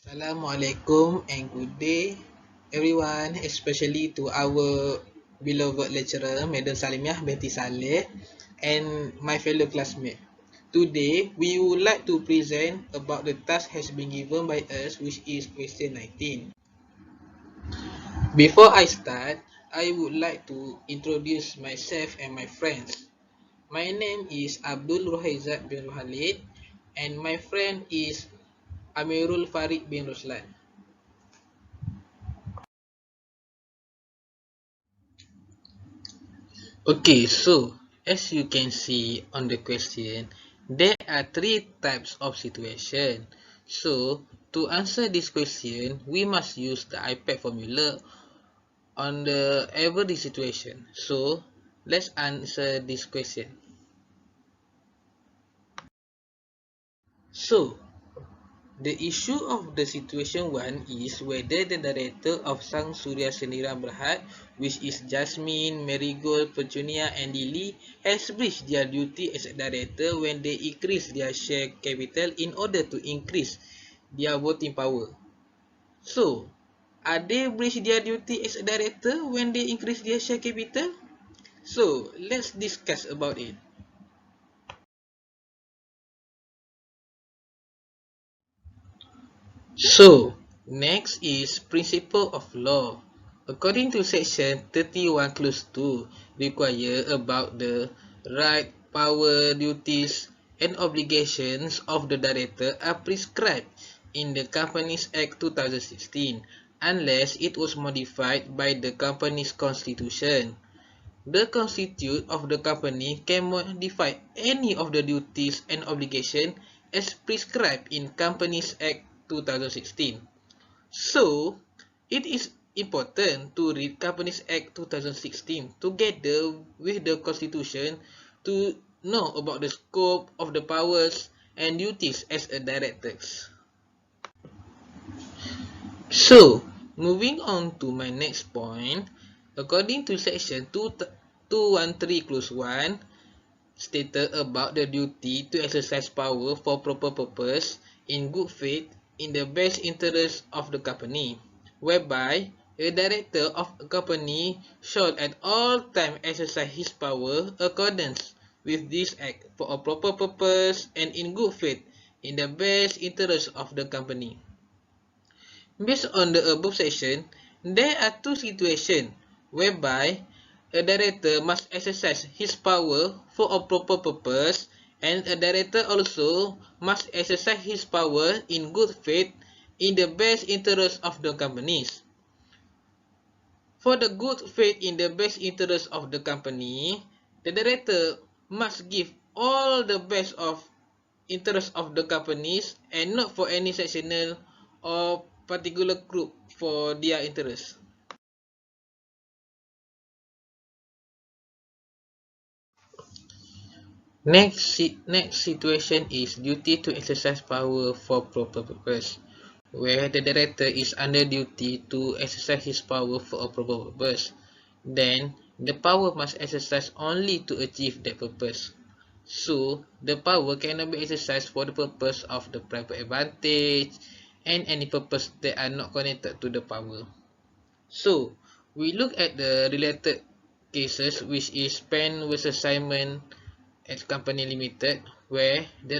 Assalamualaikum and good day, everyone, especially to our beloved lecturer, Madam Salimiah binti Saleh, and my fellow classmates. Today, we would like to present about the task has been given by us, which is question 19. Before I start, I would like to introduce myself and my friends. My name is Abdul Rohaizat bin Khalid, and my friend is Amirul Farid bin Ruslan. Okay, so as you can see on the question, there are three types of situation. So to answer this question, we must use the IPAC formula on the every situation. So let's answer this question. So the issue of the situation 1 is whether the director of Sang Surya Sendirian Berhad, which is Jasmine, Marigold, Petunia and Lily, has breached their duty as a director when they increase their share capital in order to increase their voting power. So, are they breach their duty as a director when they increase their share capital? So, let's discuss about it. So, next is principle of law. According to section 31 clause 2, require about the right, power, duties and obligations of the director are prescribed in the Companies Act 2016 unless it was modified by the company's constitution. The constitute of the company can modify any of the duties and obligations as prescribed in Companies Act 2016. So, it is important to read Companies Act 2016 together with the Constitution to know about the scope of the powers and duties as a directors. So, moving on to my next point, according to section 213 clause 1, stated about the duty to exercise power for proper purpose in good faith in the best interest of the company, whereby a director of a company shall at all times exercise his power accordance with this act for a proper purpose and in good faith in the best interest of the company. Based on the above section, there are two situations whereby a director must exercise his power for a proper purpose and a director also must exercise his power in good faith in the best interest of the companies. For the good faith in the best interest of the company, the director must give all the best of interest of the companies and not for any sectional or particular group for their interest. Next situation is duty to exercise power for proper purpose, where the director is under duty to exercise his power for a proper purpose. Then, the power must exercise only to achieve that purpose. So, the power cannot be exercised for the purpose of the private advantage and any purpose that are not connected to the power. So, we look at the related cases, which is Penn versus Simon at Company Limited, where the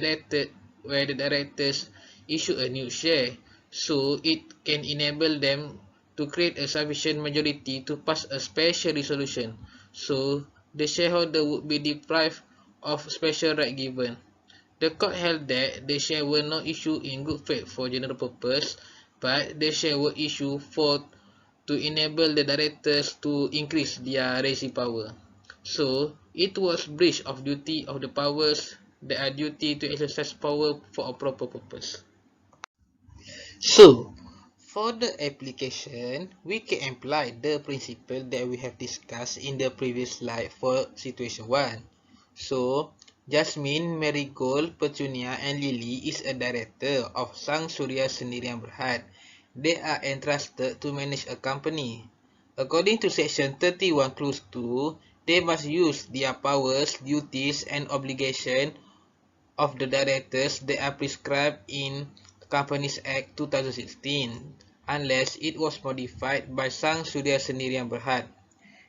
directors issue a new share, so it can enable them to create a sufficient majority to pass a special resolution. So the shareholder would be deprived of special right given. The court held that the share were not issued in good faith for general purpose, but the share were issued for to enable the directors to increase their raising power. So, it was breach of duty of the powers that are duty to exercise power for a proper purpose. So, for the application, we can apply the principle that we have discussed in the previous slide for situation 1. So, Jasmine, Marigold, Petunia and Lily is a director of Sang Surya Sendirian Berhad. They are entrusted to manage a company. According to section 31 clause 2, they must use their powers, duties and obligations of the directors that are prescribed in Companies Act 2016, unless it was modified by Sang Surya Sendirian Berhad.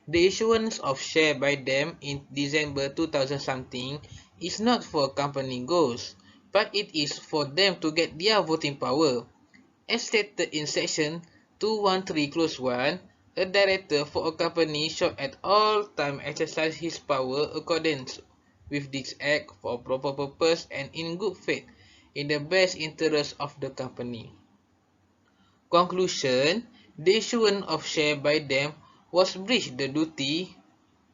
The issuance of share by them in December 2000 something is not for company goals, but it is for them to get their voting power. As stated in section 213 clause 1, a director for a company shall at all times exercise his power accordance with this act for proper purpose and in good faith, in the best interest of the company. Conclusion: the issuance of share by them was breach the duty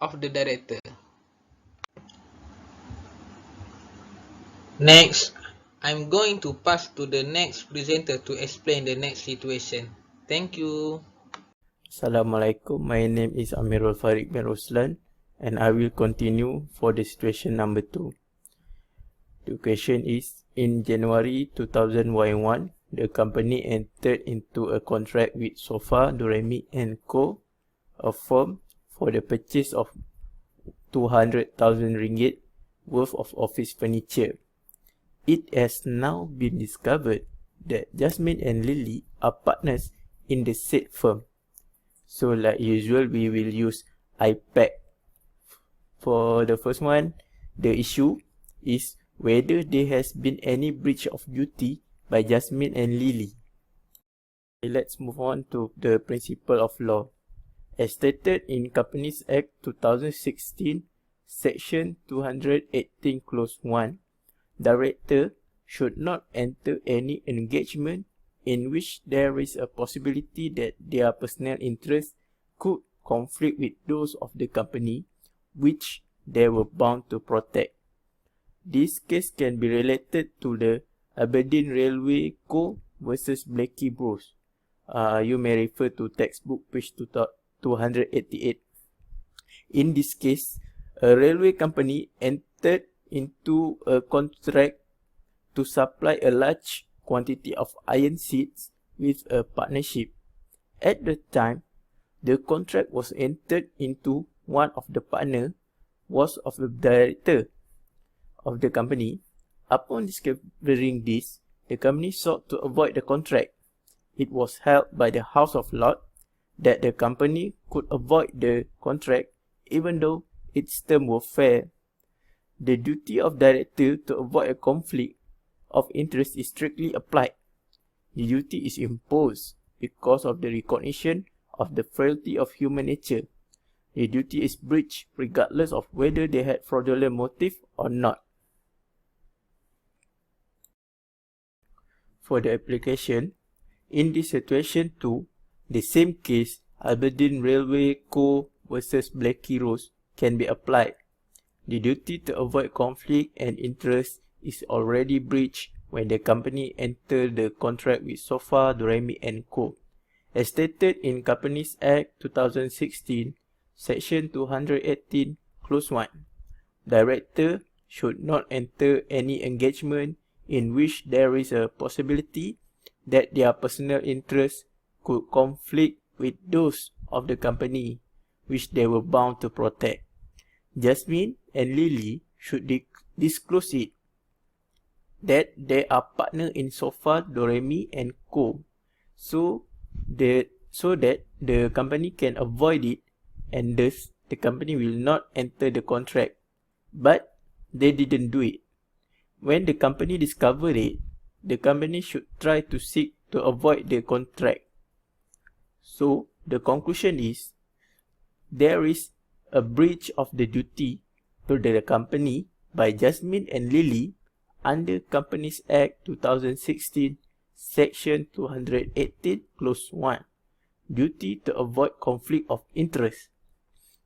of the director. Next, I'm going to pass to the next presenter to explain the next situation. Thank you. Assalamualaikum, my name is Amirul Farid bin Ruslan and I will continue for the situation number 2. The question is, in January 2001, the company entered into a contract with Sofa Doremi & Co., a firm, for the purchase of 200,000 ringgit worth of office furniture. It has now been discovered that Jasmine and Lily are partners in the said firm. So like usual, we will use IPAC. For the first one, the issue is whether there has been any breach of duty by Jasmine and Lily. Okay, let's move on to the principle of law. As stated in Companies Act 2016, Section 218 Clause 1, Director should not enter any engagement in which there is a possibility that their personal interests could conflict with those of the company which they were bound to protect. This case can be related to the Aberdeen Railway Co. versus Blackie Bros. You may refer to textbook page 288. In this case, a railway company entered into a contract to supply a large quantity of iron seats with a partnership. At the time the contract was entered into, one of the partner was of the director of the company. Upon discovering this, the company sought to avoid the contract. It was held by the House of Lords that the company could avoid the contract even though its terms were fair. The duty of director to avoid a conflict of interest is strictly applied. The duty is imposed because of the recognition of the frailty of human nature. The duty is breached regardless of whether they had fraudulent motive or not. For the application, in this situation too, the same case, Aberdeen Railway Co. versus Blackie Bros. Can be applied. The duty to avoid conflict and interest is already breached when the company entered the contract with Sofa Doremi & Co. As stated in Companies Act 2016, Section 218, Clause 1, Director should not enter any engagement in which there is a possibility that their personal interests could conflict with those of the company which they were bound to protect. Jasmine and Lily should disclose it, that they are partners in Sofa Doremi & Co. So that the company can avoid it, and thus the company will not enter the contract. But they didn't do it. When the company discovered it, the company should try to seek to avoid the contract. So the conclusion is there is a breach of the duty to the company by Jasmine and Lily under Companies Act 2016, Section 218, Clause 1, duty to avoid conflict of interest.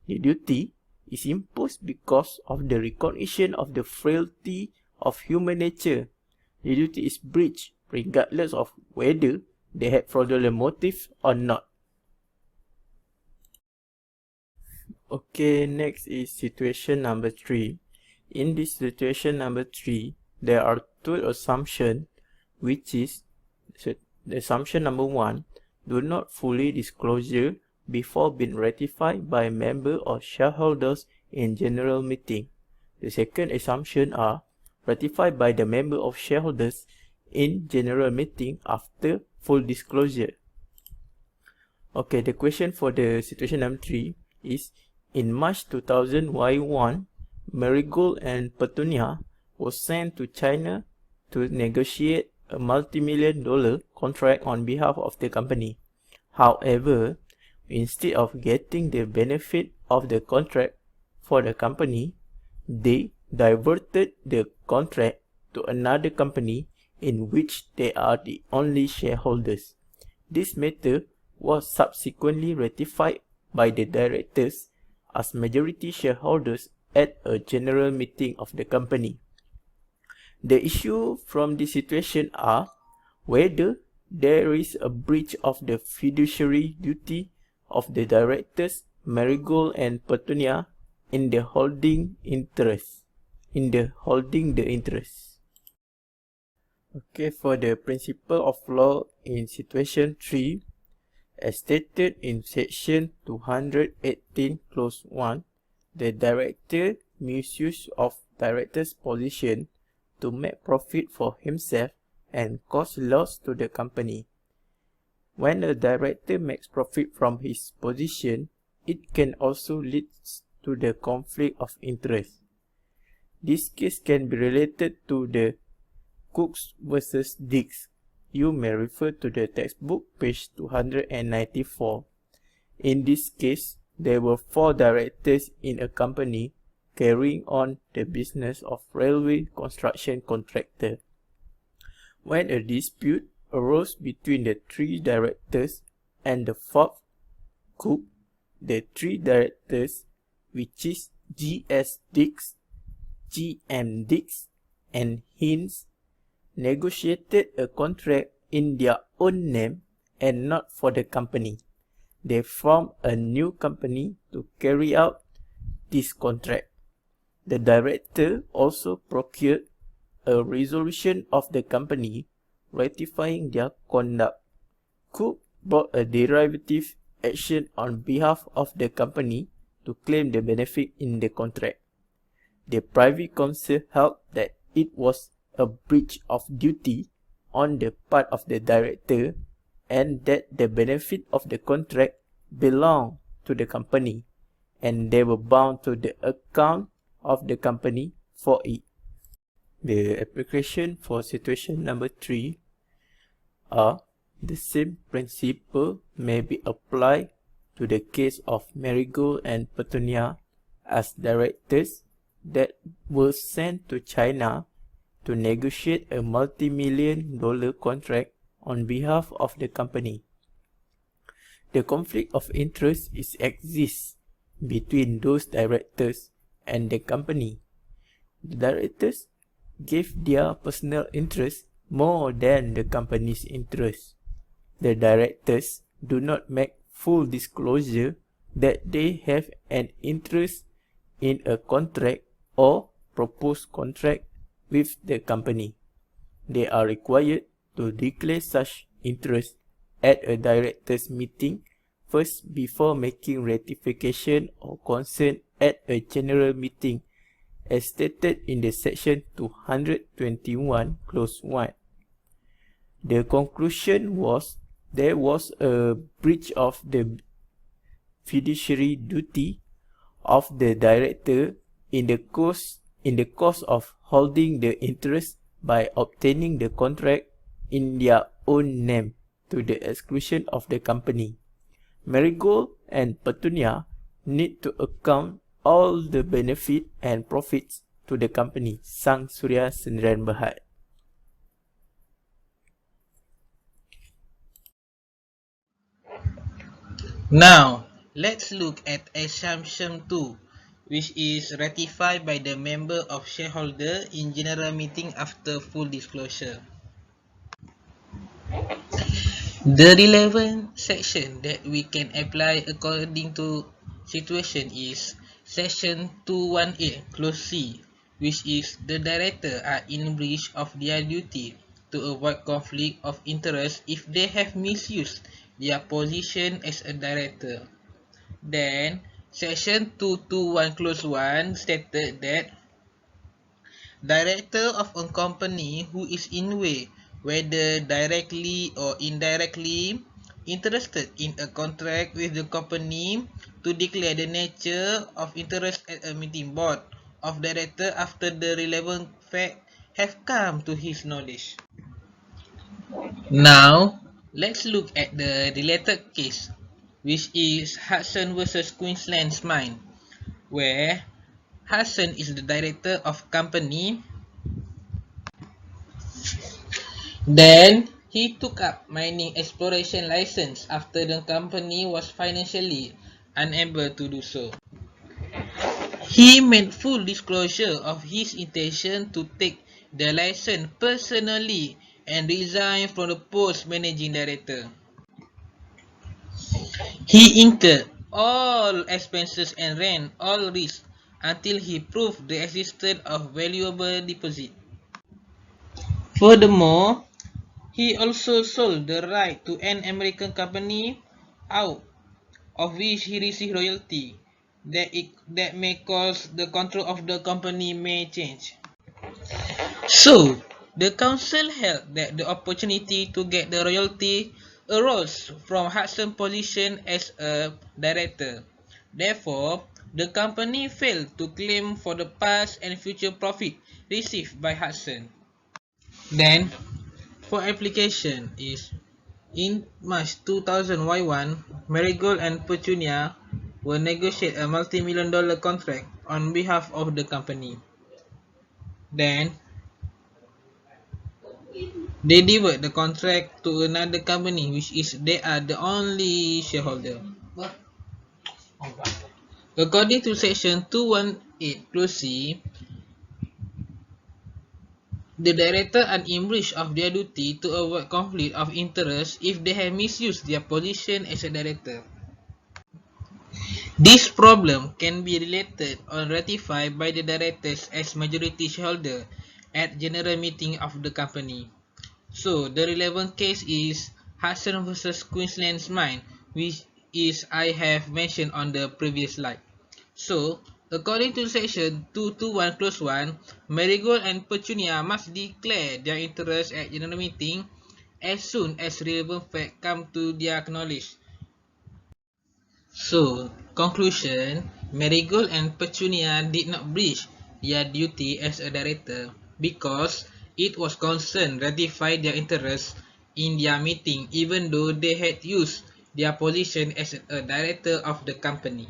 The duty is imposed because of the recognition of the frailty of human nature. The duty is breached regardless of whether they had fraudulent motive or not. Okay, next is situation number 3. In this situation number 3, there are two assumptions, which is the assumption number 1, do not fully disclosure before being ratified by member or shareholders in general meeting. The second assumption are ratified by the member of shareholders in general meeting after full disclosure. Okay, the question for the situation number 3 is, in March 2001, Marigold and Petunia was sent to China to negotiate a multi-million-dollar contract on behalf of the company. However, instead of getting the benefit of the contract for the company, they diverted the contract to another company in which they are the only shareholders. This matter was subsequently ratified by the directors as majority shareholders at a general meeting of the company. The issue from this situation are whether there is a breach of the fiduciary duty of the directors Marigold and Petunia in the holding the interest. Okay, for the principle of law in situation 3, as stated in section 218 clause 1, the director makes use of director's position to make profit for himself and cause loss to the company. When a director makes profit from his position, it can also lead to the conflict of interest. This case can be related to the Cooks versus Dix. You may refer to the textbook page 294. In this case, there were 4 directors in a company carrying on the business of railway construction contractor. When a dispute arose between the 3 directors and the 4th Cook, the 3 directors, which is G.S. Dix, G.M. Dix, and Hinz, negotiated a contract in their own name and not for the company. They formed a new company to carry out this contract. The director also procured a resolution of the company ratifying their conduct. Cook brought a derivative action on behalf of the company to claim the benefit in the contract. The privy council held that it was a breach of duty on the part of the director and that the benefit of the contract belonged to the company and they were bound to the account of the company for it. The application for situation number 3 are the same principle may be applied to the case of Marigold and Petunia as directors that were sent to China to negotiate a multi-million-dollar contract on behalf of the company. The conflict of interest exists between those directors and the company. The directors gave their personal interest more than the company's interest. The directors do not make full disclosure that they have an interest in a contract or proposed contract with the company. They are required to declare such interest at a directors meeting first before making ratification or consent at a general meeting as stated in the section 221 clause 1. The conclusion was there was a breach of the fiduciary duty of the director in the course of holding the interest by obtaining the contract in their own name to the exclusion of the company. Marigold and Petunia need to account all the benefit and profits to the company Sang Surya Sdn Bhd. Now, let's look at assumption 2, which is ratified by the member of shareholder in general meeting after full disclosure. The relevant section that we can apply according to situation is section 218 clause C, which is the director are in breach of their duty to avoid conflict of interest if they have misused their position as a director. Then, section 221 clause 1 stated that director of a company who is in way whether directly or indirectly interested in a contract with the company, to declare the nature of interest at a meeting board of directors after the relevant fact have come to his knowledge. Now, let's look at the related case, which is Hudson versus Queensland's Mine, where Hudson is the director of company. Then, he took up mining exploration license after the company was financially unable to do so. He made full disclosure of his intention to take the license personally and resign from the post managing director. He incurred all expenses and ran all risks until he proved the existence of valuable deposit. Furthermore, he also sold the right to an American company, out of which he received royalty, that may cause the control of the company may change. So, the council held that the opportunity to get the royalty arose from Hudson's position as a director. Therefore, the company failed to claim for the past and future profit received by Hudson. Then, for application is in March 2001, Marigold and Petunia will negotiate a multi-million-dollar contract on behalf of the company. Then, they divert the contract to another company, which is they are the only shareholder. According to section 218 clause C, the director are in breach of their duty to avoid conflict of interest if they have misused their position as a director. This problem can be related or ratified by the directors as majority shareholder at general meeting of the company. So, the relevant case is Hudson versus Queensland's Mine, which is I have mentioned on the previous slide. So, according to section 221 clause 1, Marigold and Petunia must declare their interest at general meeting as soon as relevant facts come to their knowledge. So, conclusion, Marigold and Petunia did not breach their duty as a director because it was concerned ratify their interest in their meeting even though they had used their position as a director of the company.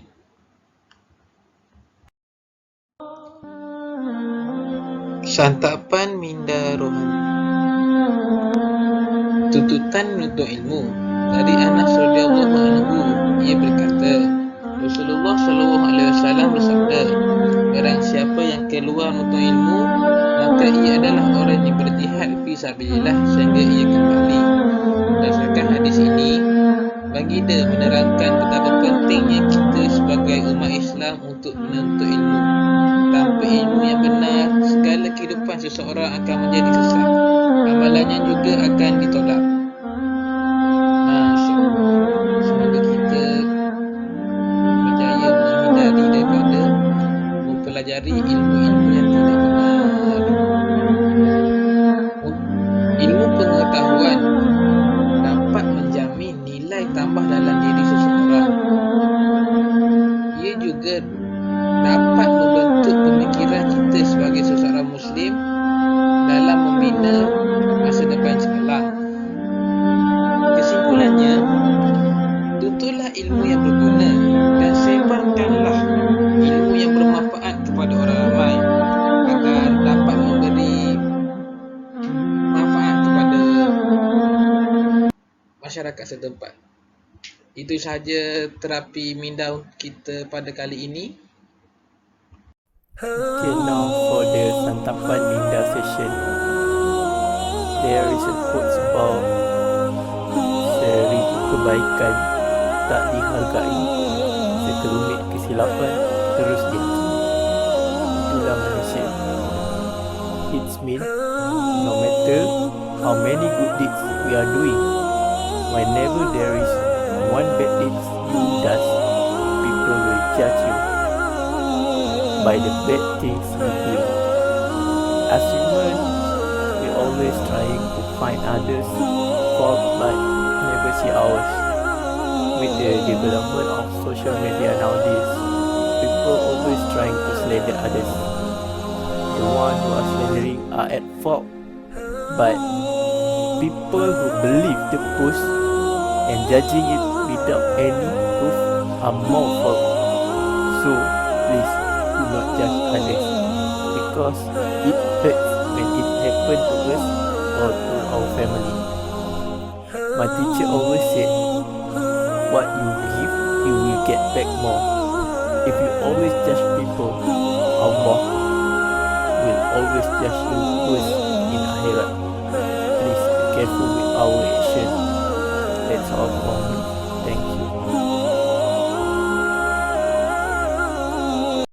Santapan minda rohani. Tuntutan menuntut ilmu. Dari Anas radhiyallahu anhu, ia berkata, Rasulullah SAW bersabda, barang siapa yang keluar menuntut ilmu, maka ia adalah orang yang berjihad fi sabilillah sehingga ia kembali. Berdasarkan hadis ini, baginda menerangkan betapa pentingnya kita sebagai umat Islam untuk menuntut ilmu. Tanpa ilmu yang benar, segala kehidupan seseorang akan menjadi sesat. Amalannya juga akan ditolak. Semoga kita berjaya menghindari daripada mempelajari ilmu-ilmu yang tidak benar. Ilmu pengetahuan dapat menjamin nilai tambah dalam diri seseorang. Ia juga dapat membentuk pemikiran kita sebagai seseorang Muslim dalam membina masa depan cemerlang. Kesimpulannya, tuntutlah ilmu yang berguna dan sebarkanlah ilmu yang bermanfaat kepada orang ramai agar dapat memberi manfaat kepada masyarakat setempat. Itu sahaja terapi minda kita pada kali ini. Okay, now for the santapan minda session. There is a quote about seribu kebaikan tak dihargai, sekelumit kesilapan terus dihakimi. Itulah manusia. It means no matter how many good deeds we are doing, whenever there is one bad deed you does, people will judge you by the bad things we do. As humans, we always trying to find others' fault but never see ours. With the development of social media nowadays, people always trying to slander others. The ones who are slandering are at fault, but people who believe the post and judging it without any proof are more fault. So please do not judge others, because it hurts when it happens to us or to our family. My teacher always said, what you give, you will get back more. If you always judge people, Allah will always judge you worse in akhirat. Please be careful with our action. That's all from me.